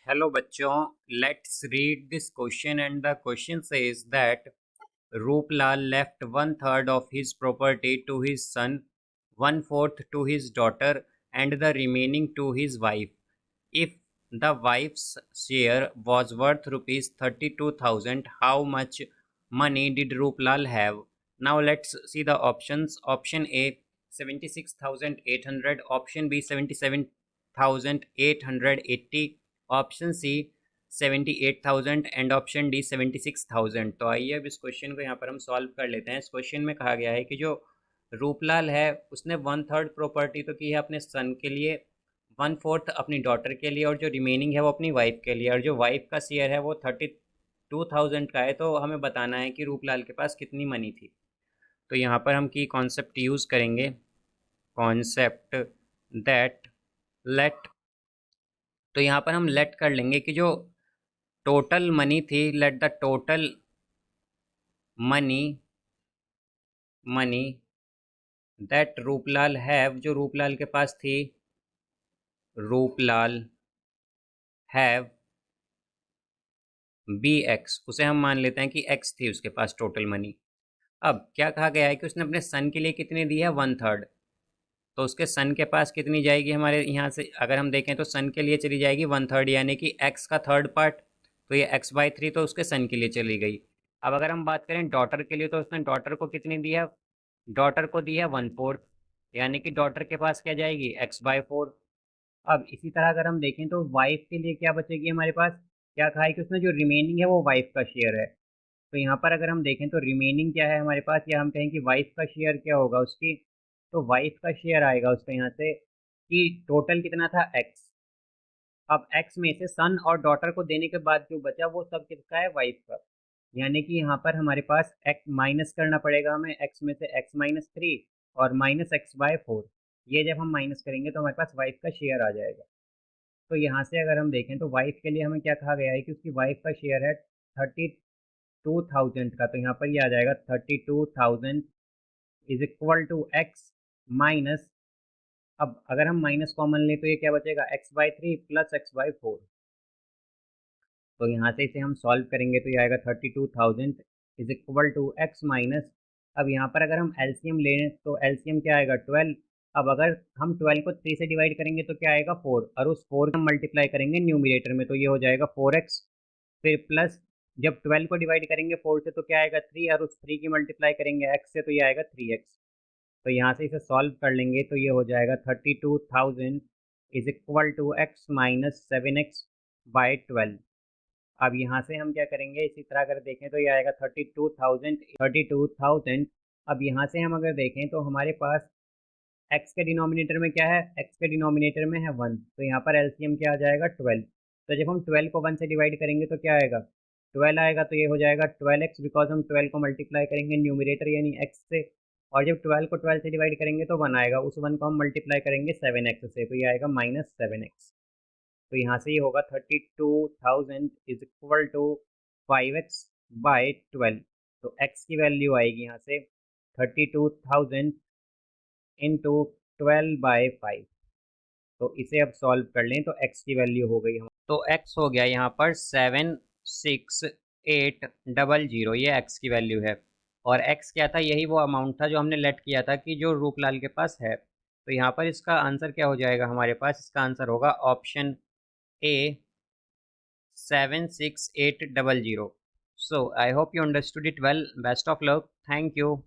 Hello बच्चों, let's read this question and the question says that Rooplal left one third of his property to his son, one fourth to his daughter and the remaining to his wife. If the wife's share was worth rupees 32,000, how much money did Rooplal have? Now let's see the options. Option A 76,800, option B 77,880, option C 78,000 and option D 76,000। तो आइए अब इस question को यहाँ पर हम solve कर लेते हैं। इस क्वेश्चन में कहा गया है कि जो रूपलाल है उसने वन थर्ड प्रॉपर्टी तो की है अपने सन के लिए, वन फोर्थ अपनी डॉटर के लिए और जो रिमेनिंग है वो अपनी वाइफ के लिए, और जो वाइफ का शेयर है वो 32,000 का है। तो हमें बताना है कि रूपलाल के पास कितनी मनी थी। तो यहाँ पर हम की कॉन्सेप्ट यूज़ करेंगे, कॉन्सेप्ट दैट लेट। तो यहाँ पर हम लेट कर लेंगे कि जो टोटल मनी थी, let the total money that Ruplal have, जो रूपलाल के पास थी, रूपलाल हैव बी एक्स, उसे हम मान लेते हैं कि एक्स थी उसके पास टोटल मनी। अब क्या कहा गया है कि उसने अपने सन के लिए कितनी दी है, वन थर्ड। तो उसके सन के पास कितनी जाएगी, हमारे यहाँ से अगर हम देखें तो सन के लिए चली जाएगी वन थर्ड, यानी कि एक्स का थर्ड पार्ट, तो ये एक्स बाई थ्री तो उसके सन के लिए चली गई। अब अगर हम बात करें डॉटर के लिए, तो उसने डॉटर को कितनी दी है, डॉटर को दी है वन फोर्थ, यानी कि डॉटर के पास क्या जाएगी, एक्स बाई फोर। अब इसी तरह अगर हम देखें तो वाइफ के लिए क्या बचेगी हमारे पास, क्या कहा है कि उसने जो रिमेनिंग है वो वाइफ का शेयर है। तो यहाँ पर अगर हम देखें तो रिमेनिंग क्या है हमारे पास, या हम कहें कि वाइफ का शेयर क्या होगा उसकी, तो वाइफ का शेयर आएगा उसका यहाँ से कि टोटल कितना था, एक्स। अब एक्स में से सन और डॉटर को देने के बाद जो बचा वो सब किसका है, वाइफ का। यानी कि यहाँ पर हमारे पास एक्स माइनस करना पड़ेगा हमें, एक्स में से एक्स माइनस थ्री और माइनस एक्स बाय फोर। ये जब हम माइनस करेंगे तो हमारे पास वाइफ का शेयर आ जाएगा। तो यहाँ से अगर हम देखें तो वाइफ के लिए हमें क्या कहा गया है कि उसकी वाइफ का शेयर है 32,000 का, तो यहाँ पर ये आ जाएगा 32,000 is equal to X minus, अब अगर हम माइनस कॉमन लें तो ये क्या बचेगा, x by three plus x by four. तो यहाँ से इसे हम सॉल्व करेंगे तो ये आएगा 32,000 is equal to X minus, अब यहाँ पर अगर हम एलसीएम लें तो एलसीएम क्या आएगा, 12। अब अगर हम 12 को 3 से डिवाइड करेंगे तो क्या आएगा, 4, और उस 4 हम मल्टीप्लाई करेंगे न्यूमिनेटर में तो ये हो जाएगा 4x, फिर प्लस जब 12 को डिवाइड करेंगे 4 से तो क्या आएगा 3, और उस 3 की मल्टीप्लाई करेंगे x से तो ये आएगा 3x। तो यहाँ से इसे सॉल्व कर लेंगे तो ये हो जाएगा 32,000 is equal to X minus 7x by 12। अब यहाँ से हम क्या करेंगे, इसी तरह अगर देखें तो ये आएगा 32,000। अब यहाँ से हम अगर देखें तो हमारे पास x के डिनोमिनेटर में क्या है, x के डिनोमिनेटर में है 1, तो यहाँ पर एलसीएम क्या आ जाएगा, 12। तो जब हम 12 को 1 से डिवाइड करेंगे तो क्या आएगा, 12 आएगा, तो ये हो जाएगा 12x, बिकॉज हम 12 को मल्टीप्लाई करेंगे न्यूमिनेटर यानी x से, और जब 12 को 12 से डिवाइड करेंगे तो 1 आएगा, उस 1 को हम मल्टीप्लाई करेंगे 7x से, तो ये आएगा माइनस 7x। तो यहाँ से ये होगा 32,000 is equal to 5x by 12। तो x की वैल्यू आएगी यहाँ से 32,000 इंटू 12/5। तो इसे अब सॉल्व कर लें तो x की वैल्यू हो गई, तो x हो गया यहाँ पर 76800, ये x की वैल्यू है। और x क्या था, यही वो अमाउंट था जो हमने लेट किया था कि जो रूपलाल के पास है। तो यहाँ पर इसका आंसर क्या हो जाएगा हमारे पास, इसका आंसर होगा option A 76800। So I hope you understood it well. Best of luck. Thank you.